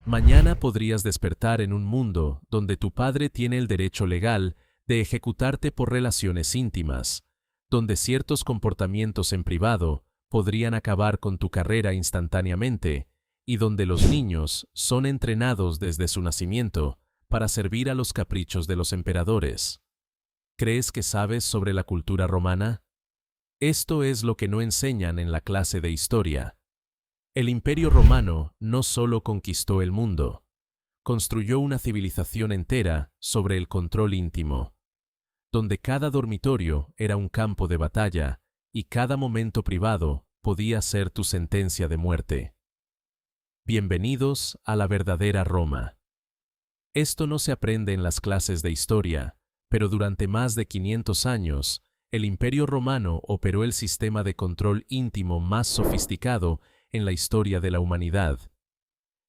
Mañana podrías despertar en un mundo donde tu padre tiene el derecho legal de ejecutarte por relaciones íntimas, donde ciertos comportamientos en privado podrían acabar con tu carrera instantáneamente, y donde los niños son entrenados desde su nacimiento para servir a los caprichos de los emperadores. ¿Crees que sabes sobre la cultura romana? Esto es lo que no enseñan en la clase de historia. El Imperio Romano no solo conquistó el mundo, construyó una civilización entera sobre el control íntimo, donde cada dormitorio era un campo de batalla y cada momento privado podía ser tu sentencia de muerte. Bienvenidos a la verdadera Roma. Esto no se aprende en las clases de historia, pero durante más de 500 años, el Imperio Romano operó el sistema de control íntimo más sofisticado en la historia de la humanidad.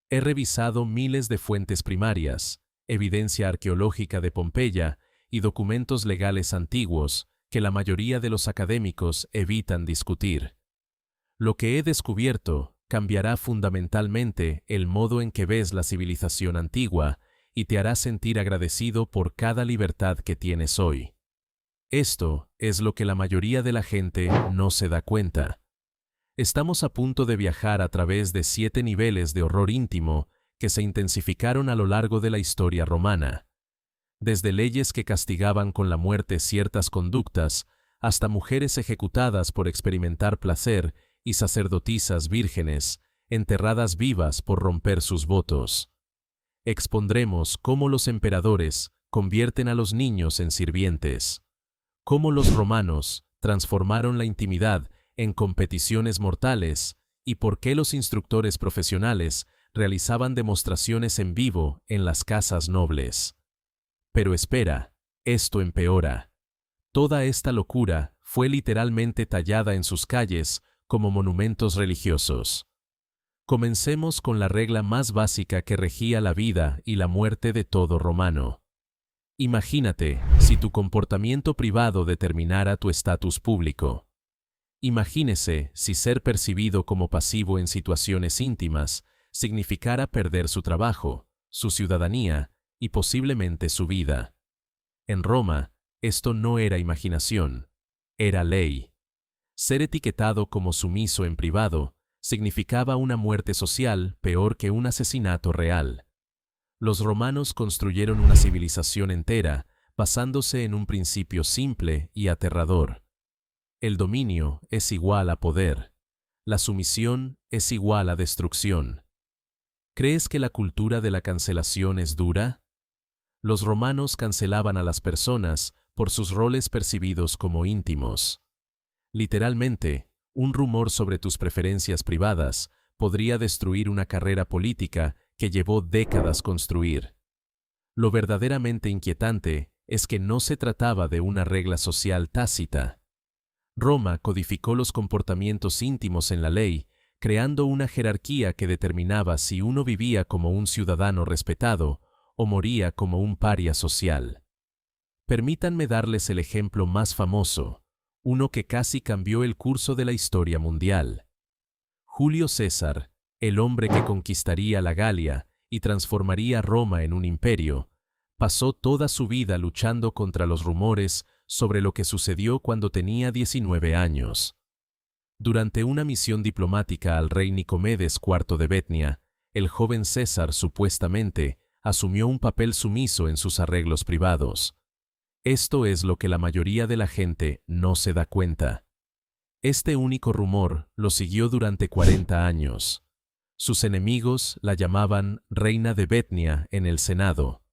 He revisado miles de fuentes primarias, evidencia arqueológica de Pompeya y documentos legales antiguos que la mayoría de los académicos evitan discutir. Lo que he descubierto cambiará fundamentalmente el modo en que ves la civilización antigua y te hará sentir agradecido por cada libertad que tienes hoy. Esto es lo que la mayoría de la gente no se da cuenta. Estamos a punto de viajar a través de 7 niveles de horror íntimo que se intensificaron a lo largo de la historia romana. Desde leyes que castigaban con la muerte ciertas conductas, hasta mujeres ejecutadas por experimentar placer y sacerdotisas vírgenes, enterradas vivas por romper sus votos. Expondremos cómo los emperadores convierten a los niños en sirvientes, cómo los romanos transformaron la intimidad en competiciones mortales y por qué los instructores profesionales realizaban demostraciones en vivo en las casas nobles. Pero espera, esto empeora. Toda esta locura fue literalmente tallada en sus calles como monumentos religiosos. Comencemos con la regla más básica que regía la vida y la muerte de todo romano. Imagínate si tu comportamiento privado determinara tu estatus público. Imagínese si ser percibido como pasivo en situaciones íntimas significara perder su trabajo, su ciudadanía y posiblemente su vida. En Roma, esto no era imaginación, era ley. Ser etiquetado como sumiso en privado significaba una muerte social peor que un asesinato real. Los romanos construyeron una civilización entera basándose en un principio simple y aterrador. El dominio es igual a poder. La sumisión es igual a destrucción. ¿Crees que la cultura de la cancelación es dura? Los romanos cancelaban a las personas por sus roles percibidos como íntimos. Literalmente, un rumor sobre tus preferencias privadas podría destruir una carrera política que llevó décadas construir. Lo verdaderamente inquietante es que no se trataba de una regla social tácita. Roma codificó los comportamientos íntimos en la ley, creando una jerarquía que determinaba si uno vivía como un ciudadano respetado o moría como un paria social. Permítanme darles el ejemplo más famoso, uno que casi cambió el curso de la historia mundial. Julio César, el hombre que conquistaría la Galia y transformaría Roma en un imperio, pasó toda su vida luchando contra los rumores sobre lo que sucedió cuando tenía 19 años. Durante una misión diplomática al rey Nicomedes IV de Betnia, el joven César supuestamente asumió un papel sumiso en sus arreglos privados. Esto es lo que la mayoría de la gente no se da cuenta. Este único rumor lo siguió durante 40 años. Sus enemigos la llamaban Reina de Betnia en el Senado.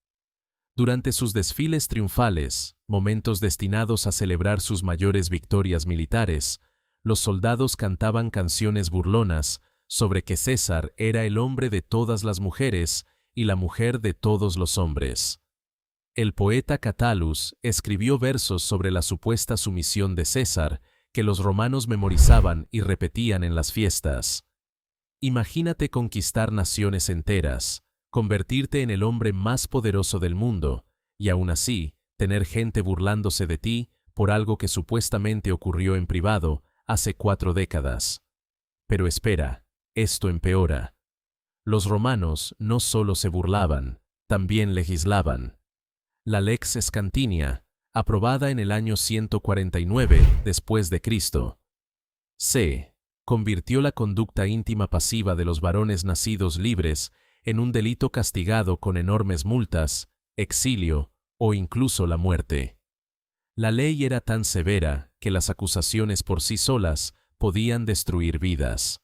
Durante sus desfiles triunfales, momentos destinados a celebrar sus mayores victorias militares, los soldados cantaban canciones burlonas sobre que César era el hombre de todas las mujeres y la mujer de todos los hombres. El poeta Catullus escribió versos sobre la supuesta sumisión de César que los romanos memorizaban y repetían en las fiestas. Imagínate conquistar naciones enteras, convertirte en el hombre más poderoso del mundo, y aún así, tener gente burlándose de ti por algo que supuestamente ocurrió en privado hace 4 décadas. Pero espera, esto empeora. Los romanos no solo se burlaban, también legislaban. La Lex Scantinia, aprobada en el año 149 después de Cristo, c. convirtió la conducta íntima pasiva de los varones nacidos libres en un delito castigado con enormes multas, exilio o incluso la muerte. La ley era tan severa que las acusaciones por sí solas podían destruir vidas.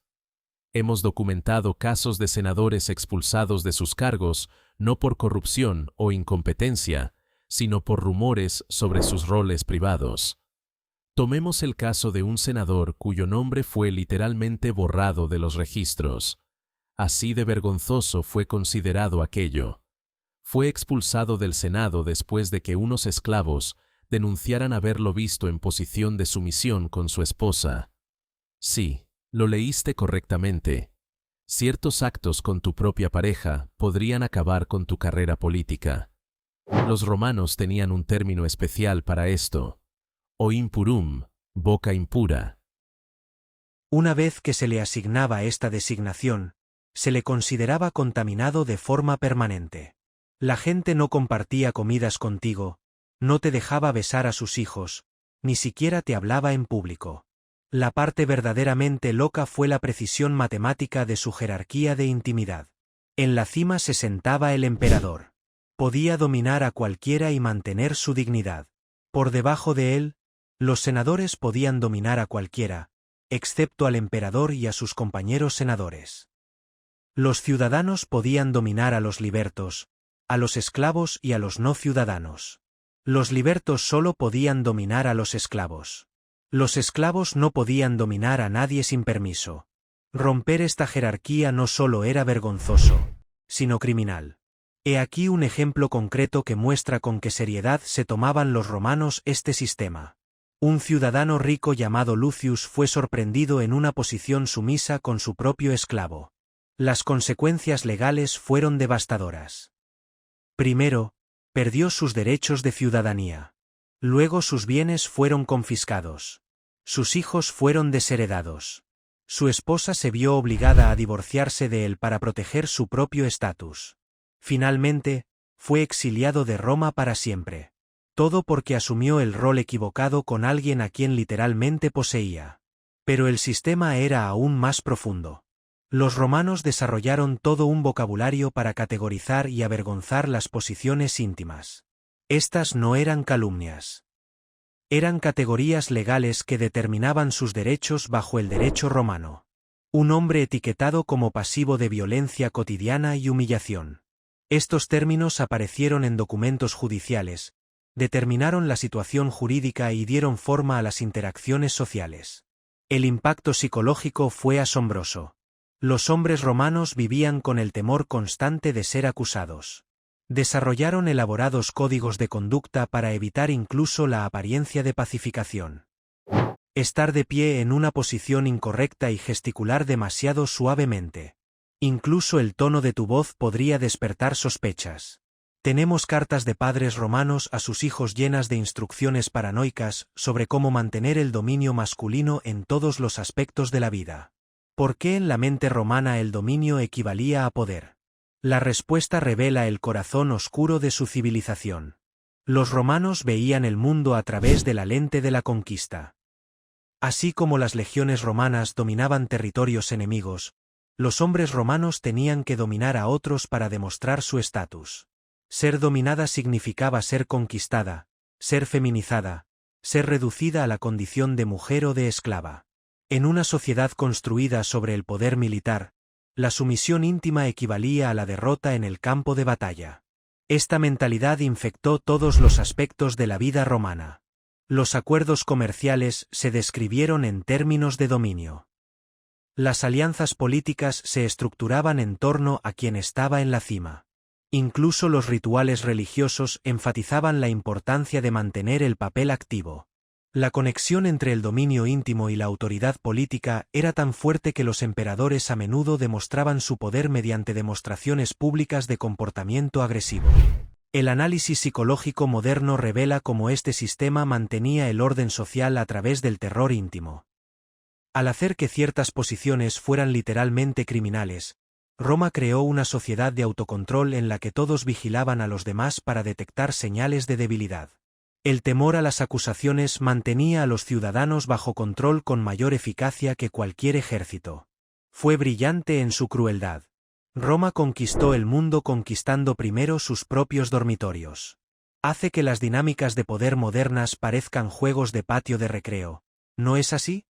Hemos documentado casos de senadores expulsados de sus cargos no por corrupción o incompetencia, sino por rumores sobre sus roles privados. Tomemos el caso de un senador cuyo nombre fue literalmente borrado de los registros. Así de vergonzoso fue considerado aquello. Fue expulsado del Senado después de que unos esclavos denunciaran haberlo visto en posición de sumisión con su esposa. Sí, lo leíste correctamente. Ciertos actos con tu propia pareja podrían acabar con tu carrera política. Los romanos tenían un término especial para esto: o impurum, boca impura. Una vez que se le asignaba esta designación, se le consideraba contaminado de forma permanente. La gente no compartía comidas contigo, no te dejaba besar a sus hijos, ni siquiera te hablaba en público. La parte verdaderamente loca fue la precisión matemática de su jerarquía de intimidad. En la cima se sentaba el emperador. Podía dominar a cualquiera y mantener su dignidad. Por debajo de él, los senadores podían dominar a cualquiera, excepto al emperador y a sus compañeros senadores. Los ciudadanos podían dominar a los libertos, a los esclavos y a los no ciudadanos. Los libertos solo podían dominar a los esclavos. Los esclavos no podían dominar a nadie sin permiso. Romper esta jerarquía no solo era vergonzoso, sino criminal. He aquí un ejemplo concreto que muestra con qué seriedad se tomaban los romanos este sistema. Un ciudadano rico llamado Lucius fue sorprendido en una posición sumisa con su propio esclavo. Las consecuencias legales fueron devastadoras. Primero, perdió sus derechos de ciudadanía. Luego sus bienes fueron confiscados. Sus hijos fueron desheredados. Su esposa se vio obligada a divorciarse de él para proteger su propio estatus. Finalmente, fue exiliado de Roma para siempre. Todo porque asumió el rol equivocado con alguien a quien literalmente poseía. Pero el sistema era aún más profundo. Los romanos desarrollaron todo un vocabulario para categorizar y avergonzar las posiciones íntimas. Estas no eran calumnias. Eran categorías legales que determinaban sus derechos bajo el derecho romano. Un hombre etiquetado como pasivo de violencia cotidiana y humillación. Estos términos aparecieron en documentos judiciales, determinaron la situación jurídica y dieron forma a las interacciones sociales. El impacto psicológico fue asombroso. Los hombres romanos vivían con el temor constante de ser acusados. Desarrollaron elaborados códigos de conducta para evitar incluso la apariencia de pacificación. Estar de pie en una posición incorrecta y gesticular demasiado suavemente. Incluso el tono de tu voz podría despertar sospechas. Tenemos cartas de padres romanos a sus hijos llenas de instrucciones paranoicas sobre cómo mantener el dominio masculino en todos los aspectos de la vida. ¿Por qué en la mente romana el dominio equivalía a poder? La respuesta revela el corazón oscuro de su civilización. Los romanos veían el mundo a través de la lente de la conquista. Así como las legiones romanas dominaban territorios enemigos, los hombres romanos tenían que dominar a otros para demostrar su estatus. Ser dominada significaba ser conquistada, ser feminizada, ser reducida a la condición de mujer o de esclava. En una sociedad construida sobre el poder militar, la sumisión íntima equivalía a la derrota en el campo de batalla. Esta mentalidad infectó todos los aspectos de la vida romana. Los acuerdos comerciales se describieron en términos de dominio. Las alianzas políticas se estructuraban en torno a quien estaba en la cima. Incluso los rituales religiosos enfatizaban la importancia de mantener el papel activo. La conexión entre el dominio íntimo y la autoridad política era tan fuerte que los emperadores a menudo demostraban su poder mediante demostraciones públicas de comportamiento agresivo. El análisis psicológico moderno revela cómo este sistema mantenía el orden social a través del terror íntimo. Al hacer que ciertas posiciones fueran literalmente criminales, Roma creó una sociedad de autocontrol en la que todos vigilaban a los demás para detectar señales de debilidad. El temor a las acusaciones mantenía a los ciudadanos bajo control con mayor eficacia que cualquier ejército. Fue brillante en su crueldad. Roma conquistó el mundo conquistando primero sus propios dormitorios. Hace que las dinámicas de poder modernas parezcan juegos de patio de recreo, ¿no es así?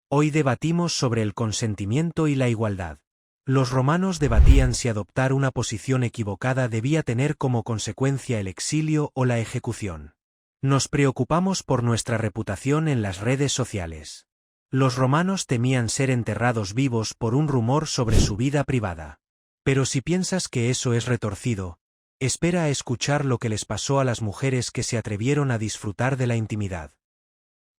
Hoy debatimos sobre el consentimiento y la igualdad. Los romanos debatían si adoptar una posición equivocada debía tener como consecuencia el exilio o la ejecución. Nos preocupamos por nuestra reputación en las redes sociales. Los romanos temían ser enterrados vivos por un rumor sobre su vida privada. Pero si piensas que eso es retorcido, espera a escuchar lo que les pasó a las mujeres que se atrevieron a disfrutar de la intimidad.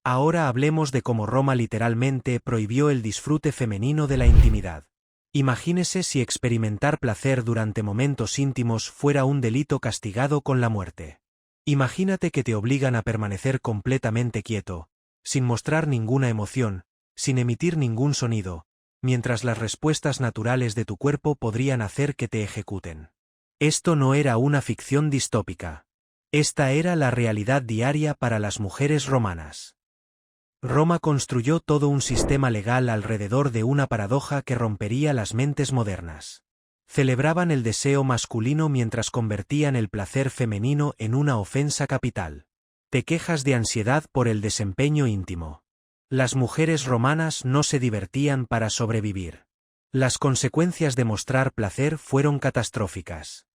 Ahora hablemos de cómo Roma literalmente prohibió el disfrute femenino de la intimidad. Imagínese si experimentar placer durante momentos íntimos fuera un delito castigado con la muerte. Imagínate que te obligan a permanecer completamente quieto, sin mostrar ninguna emoción, sin emitir ningún sonido, mientras las respuestas naturales de tu cuerpo podrían hacer que te ejecuten. Esto no era una ficción distópica. Esta era la realidad diaria para las mujeres romanas. Roma construyó todo un sistema legal alrededor de una paradoja que rompería las mentes modernas. Celebraban el deseo masculino mientras convertían el placer femenino en una ofensa capital. Te quejas de ansiedad por el desempeño íntimo. Las mujeres romanas no se divertían para sobrevivir. Las consecuencias de mostrar placer fueron catastróficas.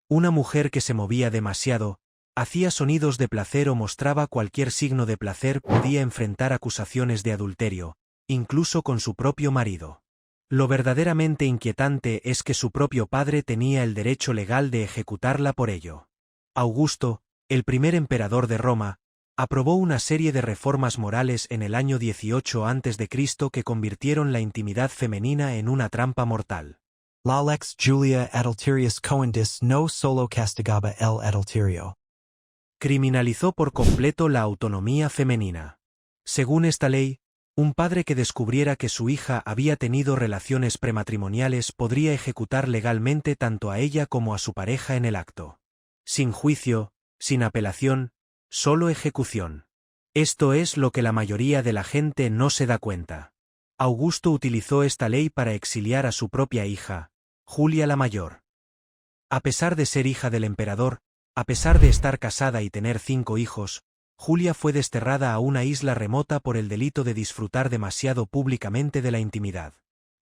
Una mujer que se movía demasiado, hacía sonidos de placer o mostraba cualquier signo de placer podía enfrentar acusaciones de adulterio, incluso con su propio marido. Lo verdaderamente inquietante es que su propio padre tenía el derecho legal de ejecutarla por ello. Augusto, el primer emperador de Roma, aprobó una serie de reformas morales en el año 18 a.C. que convirtieron la intimidad femenina en una trampa mortal. La lex Julia adulterius coendis no solo castigaba el adulterio. Criminalizó por completo la autonomía femenina. Según esta ley, un padre que descubriera que su hija había tenido relaciones prematrimoniales podría ejecutar legalmente tanto a ella como a su pareja en el acto. Sin juicio, sin apelación, solo ejecución. Esto es lo que la mayoría de la gente no se da cuenta. Augusto utilizó esta ley para exiliar a su propia hija, Julia la Mayor. A pesar de ser hija del emperador, a pesar de estar casada y tener 5 hijos, Julia fue desterrada a una isla remota por el delito de disfrutar demasiado públicamente de la intimidad.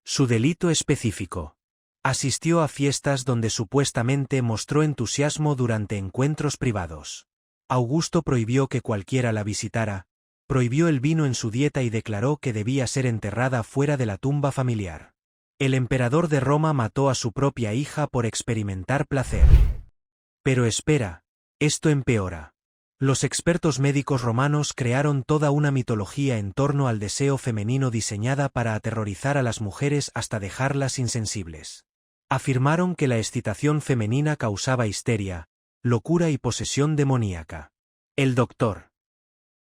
Su delito específico. Asistió a fiestas donde supuestamente mostró entusiasmo durante encuentros privados. Augusto prohibió que cualquiera la visitara, prohibió el vino en su dieta y declaró que debía ser enterrada fuera de la tumba familiar. El emperador de Roma mató a su propia hija por experimentar placer. Pero espera, esto empeora. Los expertos médicos romanos crearon toda una mitología en torno al deseo femenino diseñada para aterrorizar a las mujeres hasta dejarlas insensibles. Afirmaron que la excitación femenina causaba histeria, locura y posesión demoníaca. El doctor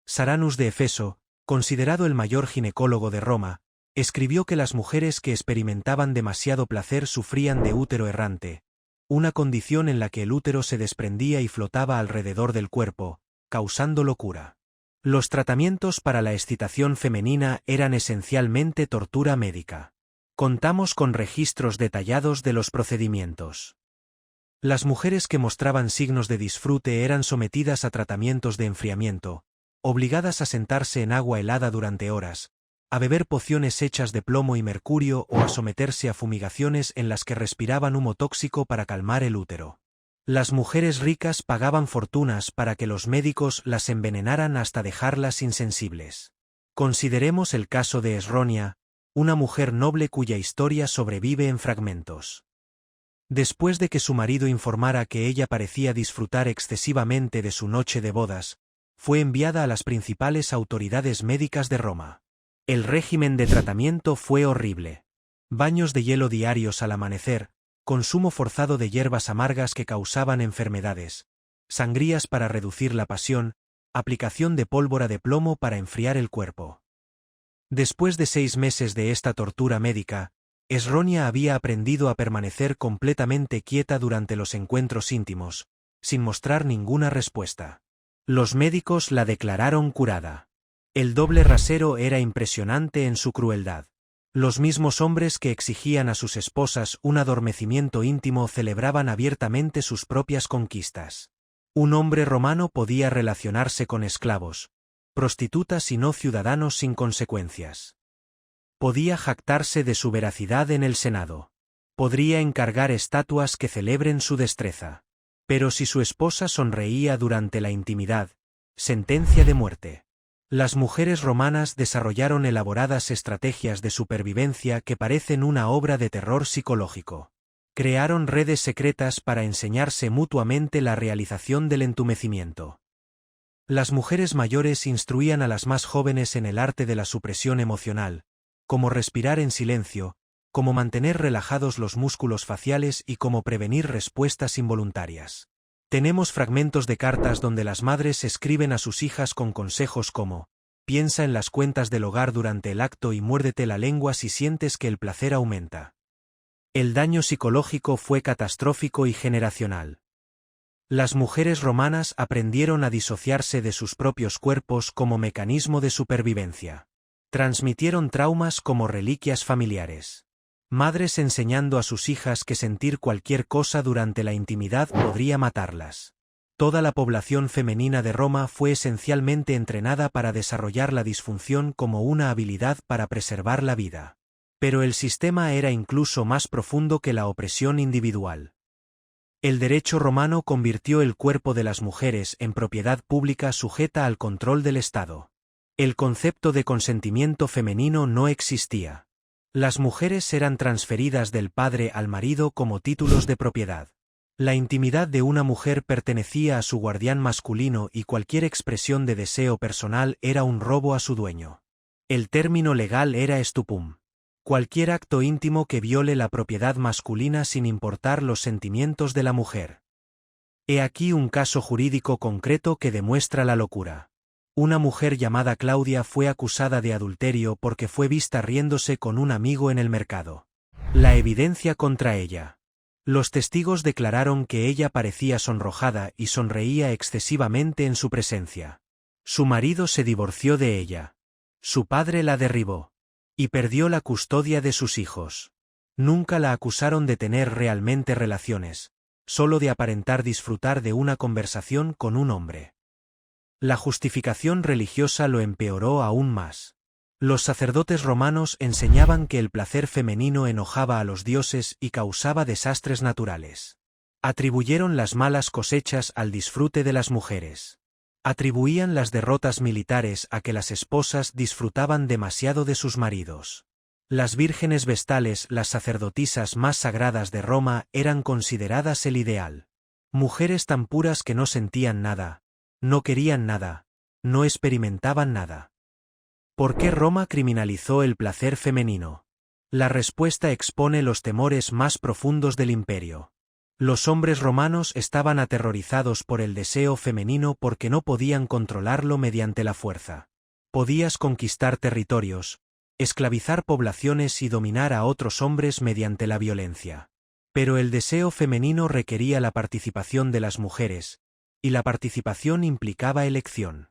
Saranus de Efeso, considerado el mayor ginecólogo de Roma, escribió que las mujeres que experimentaban demasiado placer sufrían de útero errante, una condición en la que el útero se desprendía y flotaba alrededor del cuerpo, causando locura. Los tratamientos para la excitación femenina eran esencialmente tortura médica. Contamos con registros detallados de los procedimientos. Las mujeres que mostraban signos de disfrute eran sometidas a tratamientos de enfriamiento, obligadas a sentarse en agua helada durante horas, a beber pociones hechas de plomo y mercurio o a someterse a fumigaciones en las que respiraban humo tóxico para calmar el útero. Las mujeres ricas pagaban fortunas para que los médicos las envenenaran hasta dejarlas insensibles. Consideremos el caso de Esronia, una mujer noble cuya historia sobrevive en fragmentos. Después de que su marido informara que ella parecía disfrutar excesivamente de su noche de bodas, fue enviada a las principales autoridades médicas de Roma. El régimen de tratamiento fue horrible. Baños de hielo diarios al amanecer, consumo forzado de hierbas amargas que causaban enfermedades, sangrías para reducir la pasión, aplicación de pólvora de plomo para enfriar el cuerpo. Después de 6 meses de esta tortura médica, Esronia había aprendido a permanecer completamente quieta durante los encuentros íntimos, sin mostrar ninguna respuesta. Los médicos la declararon curada. El doble rasero era impresionante en su crueldad. Los mismos hombres que exigían a sus esposas un adormecimiento íntimo celebraban abiertamente sus propias conquistas. Un hombre romano podía relacionarse con esclavos, prostitutas y no ciudadanos sin consecuencias. Podía jactarse de su veracidad en el Senado. Podría encargar estatuas que celebren su destreza. Pero si su esposa sonreía durante la intimidad, sentencia de muerte. Las mujeres romanas desarrollaron elaboradas estrategias de supervivencia que parecen una obra de terror psicológico. Crearon redes secretas para enseñarse mutuamente la realización del entumecimiento. Las mujeres mayores instruían a las más jóvenes en el arte de la supresión emocional, cómo respirar en silencio, cómo mantener relajados los músculos faciales y cómo prevenir respuestas involuntarias. Tenemos fragmentos de cartas donde las madres escriben a sus hijas con consejos como: piensa en las cuentas del hogar durante el acto y muérdete la lengua si sientes que el placer aumenta. El daño psicológico fue catastrófico y generacional. Las mujeres romanas aprendieron a disociarse de sus propios cuerpos como mecanismo de supervivencia. Transmitieron traumas como reliquias familiares. Madres enseñando a sus hijas que sentir cualquier cosa durante la intimidad podría matarlas. Toda la población femenina de Roma fue esencialmente entrenada para desarrollar la disfunción como una habilidad para preservar la vida. Pero el sistema era incluso más profundo que la opresión individual. El derecho romano convirtió el cuerpo de las mujeres en propiedad pública sujeta al control del Estado. El concepto de consentimiento femenino no existía. Las mujeres eran transferidas del padre al marido como títulos de propiedad. La intimidad de una mujer pertenecía a su guardián masculino y cualquier expresión de deseo personal era un robo a su dueño. El término legal era stupum. Cualquier acto íntimo que viole la propiedad masculina sin importar los sentimientos de la mujer. He aquí un caso jurídico concreto que demuestra la locura. Una mujer llamada Claudia fue acusada de adulterio porque fue vista riéndose con un amigo en el mercado. La evidencia contra ella. Los testigos declararon que ella parecía sonrojada y sonreía excesivamente en su presencia. Su marido se divorció de ella. Su padre la derribó. Y perdió la custodia de sus hijos. Nunca la acusaron de tener realmente relaciones, solo de aparentar disfrutar de una conversación con un hombre. La justificación religiosa lo empeoró aún más. Los sacerdotes romanos enseñaban que el placer femenino enojaba a los dioses y causaba desastres naturales. Atribuyeron las malas cosechas al disfrute de las mujeres. Atribuían las derrotas militares a que las esposas disfrutaban demasiado de sus maridos. Las vírgenes vestales, las sacerdotisas más sagradas de Roma, eran consideradas el ideal. Mujeres tan puras que no sentían nada, no querían nada, no experimentaban nada. ¿Por qué Roma criminalizó el placer femenino? La respuesta expone los temores más profundos del imperio. Los hombres romanos estaban aterrorizados por el deseo femenino porque no podían controlarlo mediante la fuerza. Podías conquistar territorios, esclavizar poblaciones y dominar a otros hombres mediante la violencia. Pero el deseo femenino requería la participación de las mujeres, y la participación implicaba elección.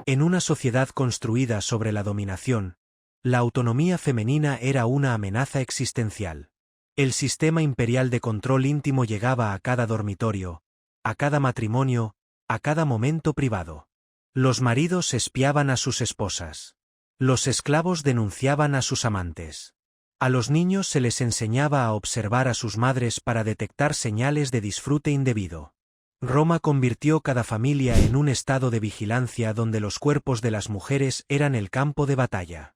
En una sociedad construida sobre la dominación, la autonomía femenina era una amenaza existencial. El sistema imperial de control íntimo llegaba a cada dormitorio, a cada matrimonio, a cada momento privado. Los maridos espiaban a sus esposas. Los esclavos denunciaban a sus amantes. A los niños se les enseñaba a observar a sus madres para detectar señales de disfrute indebido. Roma convirtió cada familia en un estado de vigilancia donde los cuerpos de las mujeres eran el campo de batalla.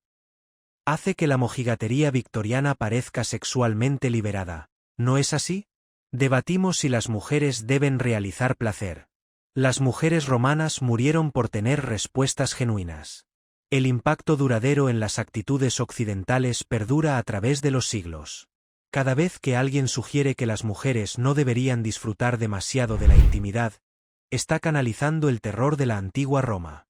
Hace que la mojigatería victoriana parezca sexualmente liberada, ¿no es así? Debatimos si las mujeres deben realizar placer. Las mujeres romanas murieron por tener respuestas genuinas. El impacto duradero en las actitudes occidentales perdura a través de los siglos. Cada vez que alguien sugiere que las mujeres no deberían disfrutar demasiado de la intimidad, está canalizando el terror de la antigua Roma.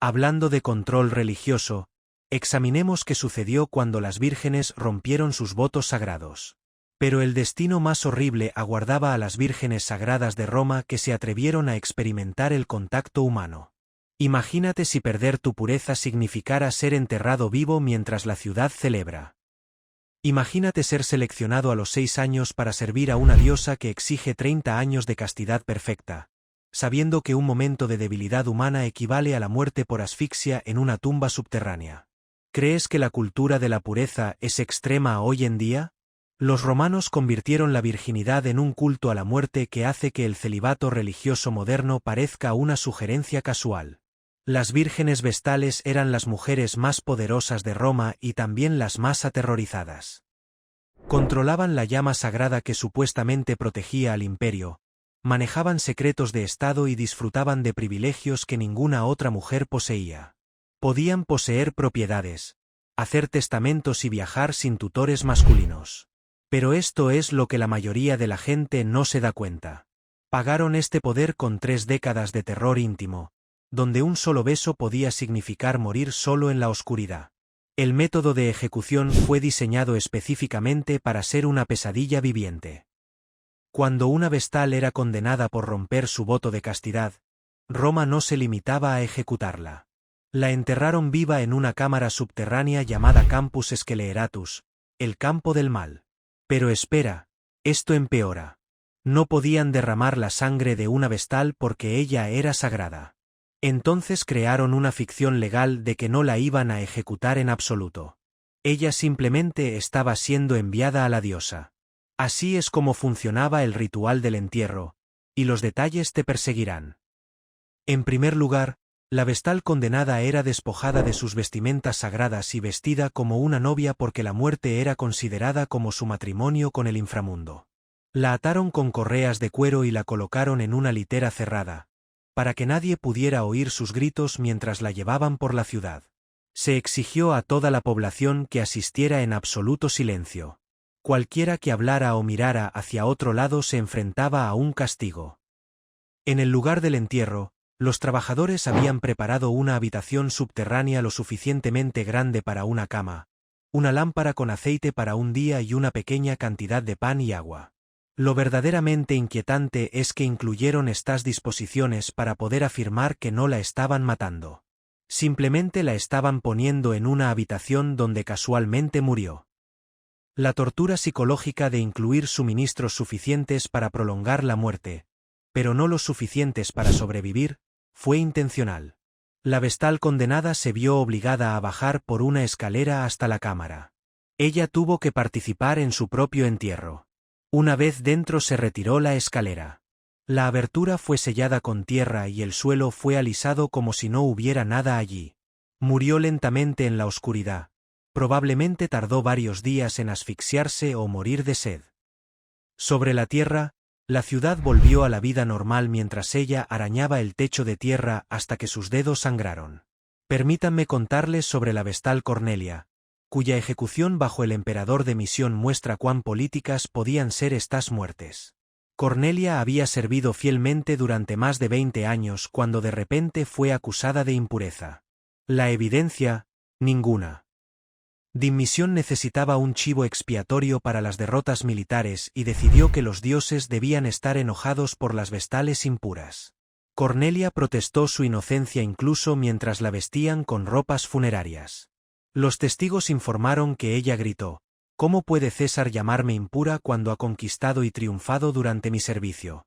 Hablando de control religioso, Examinemos qué sucedió cuando las vírgenes rompieron sus votos sagrados. Pero el destino más horrible aguardaba a las vírgenes sagradas de Roma que se atrevieron a experimentar el contacto humano. Imagínate si perder tu pureza significara ser enterrado vivo mientras la ciudad celebra. Imagínate ser seleccionado a los 6 años para servir a una diosa que exige 30 años de castidad perfecta, sabiendo que un momento de debilidad humana equivale a la muerte por asfixia en una tumba subterránea. ¿Crees que la cultura de la pureza es extrema hoy en día? Los romanos convirtieron la virginidad en un culto a la muerte que hace que el celibato religioso moderno parezca una sugerencia casual. Las vírgenes vestales eran las mujeres más poderosas de Roma y también las más aterrorizadas. Controlaban la llama sagrada que supuestamente protegía al imperio, manejaban secretos de Estado y disfrutaban de privilegios que ninguna otra mujer poseía. Podían poseer propiedades, hacer testamentos y viajar sin tutores masculinos. Pero esto es lo que la mayoría de la gente no se da cuenta. Pagaron este poder con 3 décadas de terror íntimo, donde un solo beso podía significar morir solo en la oscuridad. El método de ejecución fue diseñado específicamente para ser una pesadilla viviente. Cuando una vestal era condenada por romper su voto de castidad, Roma no se limitaba a ejecutarla. La enterraron viva en una cámara subterránea llamada Campus Sceleratus, el campo del mal. Pero espera, esto empeora. No podían derramar la sangre de una vestal porque ella era sagrada. Entonces crearon una ficción legal de que no la iban a ejecutar en absoluto. Ella simplemente estaba siendo enviada a la diosa. Así es como funcionaba el ritual del entierro, y los detalles te perseguirán. En primer lugar, la vestal condenada era despojada de sus vestimentas sagradas y vestida como una novia porque la muerte era considerada como su matrimonio con el inframundo. La ataron con correas de cuero y la colocaron en una litera cerrada, para que nadie pudiera oír sus gritos mientras la llevaban por la ciudad. Se exigió a toda la población que asistiera en absoluto silencio. Cualquiera que hablara o mirara hacia otro lado se enfrentaba a un castigo. En el lugar del entierro, los trabajadores habían preparado una habitación subterránea lo suficientemente grande para una cama, una lámpara con aceite para un día y una pequeña cantidad de pan y agua. Lo verdaderamente inquietante es que incluyeron estas disposiciones para poder afirmar que no la estaban matando. Simplemente la estaban poniendo en una habitación donde casualmente murió. La tortura psicológica de incluir suministros suficientes para prolongar la muerte, pero no los suficientes para sobrevivir, fue intencional. La vestal condenada se vio obligada a bajar por una escalera hasta la cámara. Ella tuvo que participar en su propio entierro. Una vez dentro se retiró la escalera. La abertura fue sellada con tierra y el suelo fue alisado como si no hubiera nada allí. Murió lentamente en la oscuridad. Probablemente tardó varios días en asfixiarse o morir de sed. Sobre la tierra, la ciudad volvió a la vida normal mientras ella arañaba el techo de tierra hasta que sus dedos sangraron. Permítanme contarles sobre la vestal Cornelia, cuya ejecución bajo el emperador de Misión muestra cuán políticas podían ser estas muertes. Cornelia había servido fielmente durante más de 20 años cuando de repente fue acusada de impureza. La evidencia, ninguna. Dimisión necesitaba un chivo expiatorio para las derrotas militares y decidió que los dioses debían estar enojados por las vestales impuras. Cornelia protestó su inocencia incluso mientras la vestían con ropas funerarias. Los testigos informaron que ella gritó: ¿Cómo puede César llamarme impura cuando ha conquistado y triunfado durante mi servicio?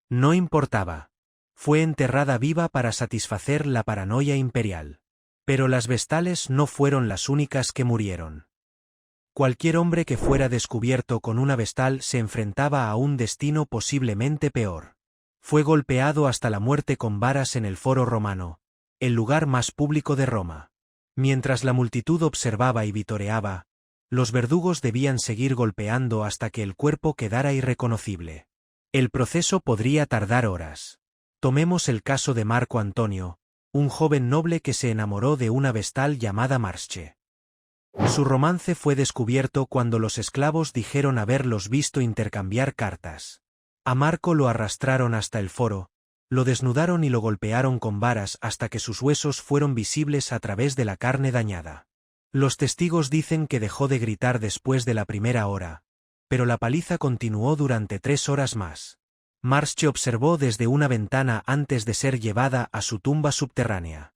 No importaba. Fue enterrada viva para satisfacer la paranoia imperial. Pero las vestales no fueron las únicas que murieron. Cualquier hombre que fuera descubierto con una vestal se enfrentaba a un destino posiblemente peor. Fue golpeado hasta la muerte con varas en el Foro Romano, el lugar más público de Roma. Mientras la multitud observaba y vitoreaba, los verdugos debían seguir golpeando hasta que el cuerpo quedara irreconocible. El proceso podría tardar horas. Tomemos el caso de Marco Antonio, un joven noble que se enamoró de una vestal llamada Marsche. Su romance fue descubierto cuando los esclavos dijeron haberlos visto intercambiar cartas. A Marco lo arrastraron hasta el foro, lo desnudaron y lo golpearon con varas hasta que sus huesos fueron visibles a través de la carne dañada. Los testigos dicen que dejó de gritar después de la primera hora, pero la paliza continuó durante 3 horas más. Marsh observó desde una ventana antes de ser llevada a su tumba subterránea.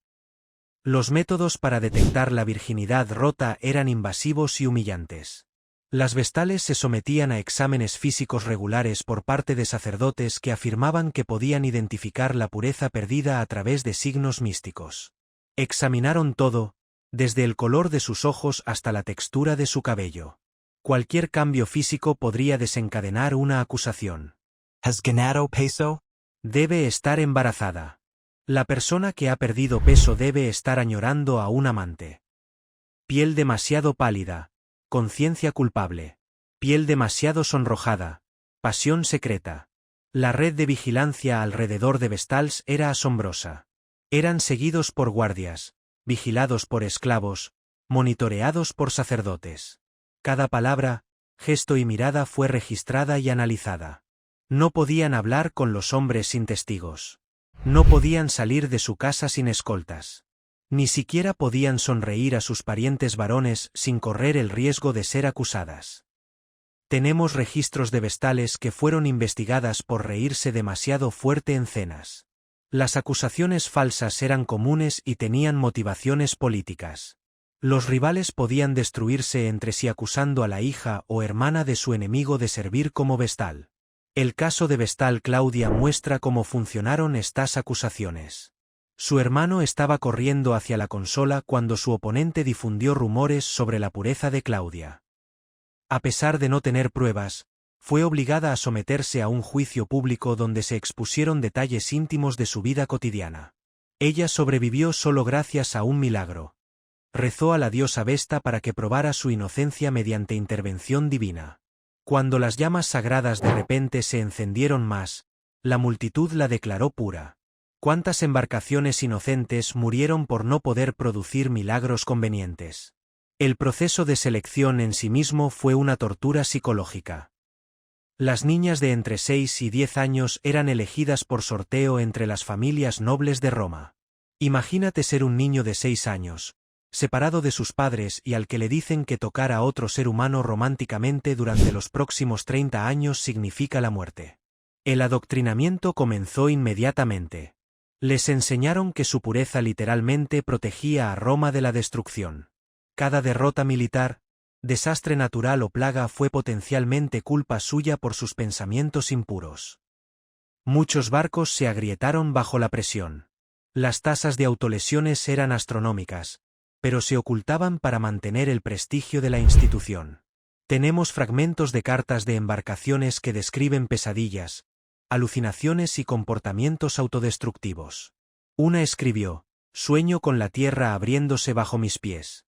Los métodos para detectar la virginidad rota eran invasivos y humillantes. Las vestales se sometían a exámenes físicos regulares por parte de sacerdotes que afirmaban que podían identificar la pureza perdida a través de signos místicos. Examinaron todo, desde el color de sus ojos hasta la textura de su cabello. Cualquier cambio físico podría desencadenar una acusación. Has ganado peso? Debe estar embarazada. La persona que ha perdido peso debe estar añorando a un amante. Piel demasiado pálida. Conciencia culpable. Piel demasiado sonrojada. Pasión secreta. La red de vigilancia alrededor de Vestals era asombrosa. Eran seguidos por guardias, vigilados por esclavos, monitoreados por sacerdotes. Cada palabra, gesto y mirada fue registrada y analizada. No podían hablar con los hombres sin testigos. No podían salir de su casa sin escoltas. Ni siquiera podían sonreír a sus parientes varones sin correr el riesgo de ser acusadas. Tenemos registros de Vestales que fueron investigadas por reírse demasiado fuerte en cenas. Las acusaciones falsas eran comunes y tenían motivaciones políticas. Los rivales podían destruirse entre sí acusando a la hija o hermana de su enemigo de servir como Vestal. El caso de Vestal Claudia muestra cómo funcionaron estas acusaciones. Su hermano estaba corriendo hacia la consola cuando su oponente difundió rumores sobre la pureza de Claudia. A pesar de no tener pruebas, fue obligada a someterse a un juicio público donde se expusieron detalles íntimos de su vida cotidiana. Ella sobrevivió solo gracias a un milagro. Rezó a la diosa Vesta para que probara su inocencia mediante intervención divina. Cuando las llamas sagradas de repente se encendieron más, la multitud la declaró pura. ¿Cuántas embarcaciones inocentes murieron por no poder producir milagros convenientes? El proceso de selección en sí mismo fue una tortura psicológica. Las niñas de entre 6 y 10 años eran elegidas por sorteo entre las familias nobles de Roma. Imagínate ser un niño de 6 años, separado de sus padres y al que le dicen que tocar a otro ser humano románticamente durante los próximos 30 años significa la muerte. El adoctrinamiento comenzó inmediatamente. Les enseñaron que su pureza literalmente protegía a Roma de la destrucción. Cada derrota militar, desastre natural o plaga fue potencialmente culpa suya por sus pensamientos impuros. Muchos barcos se agrietaron bajo la presión. Las tasas de autolesiones eran astronómicas, pero se ocultaban para mantener el prestigio de la institución. Tenemos fragmentos de cartas de embarcaciones que describen pesadillas, alucinaciones y comportamientos autodestructivos. Una escribió: «Sueño con la tierra abriéndose bajo mis pies.